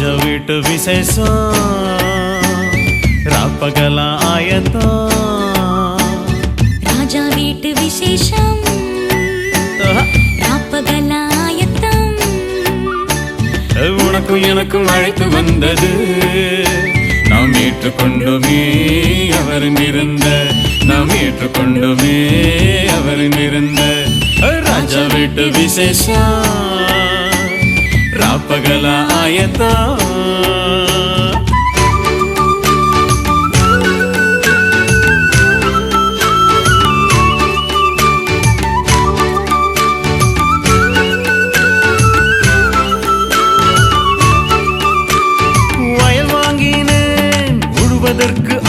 ராஜா வீட்டு விசேஷம் ராப்பகல ஆயத்தம் ராஜா வீட்டு விசேஷம் ராப்பகல ஆயத்தம் உனக்கும் எனக்கும் அழைத்து வந்தது நாம் ஏற்றுக்கொண்டுமே அவரின் இருந்த நாம் ஏற்றுக்கொண்டுமே அவரின் இருந்த ராஜா வீட்டு விசேஷம் ராப்பகல ஆயத்தம்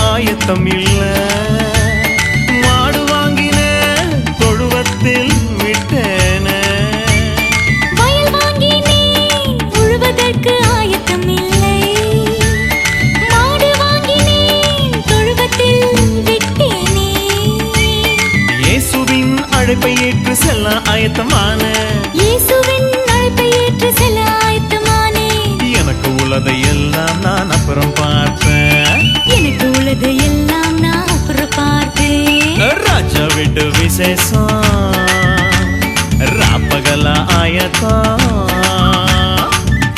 ஆயத்தம் இல்ல மாடு வாங்கினேன் தொழுவத்தில் விட்டேனே வயல் வாங்கினேன் உழுவதற்கு ஆயத்தம் இல்லை மாடு வாங்கினேன் தொழுவத்தில் விட்டேனே இயேசுவின் அழைப்பை ஏற்று செல்ல ஆயத்தமான இயேசுவின் அழைப்பை ஏற்று செல்ல ஆயத்தமானே எனக்கு உள்ளதை எல்லாம் நான் அப்புறம் பார்ப்பேன் எனக்கு உள்ளது எல்லாம் நான் அப்புறம் பார்த்தேன் ராஜா வீட்டு விசேஷம் ராப்பகல ஆயத்தம்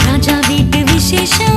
ராஜா வீட்டு விசேஷம்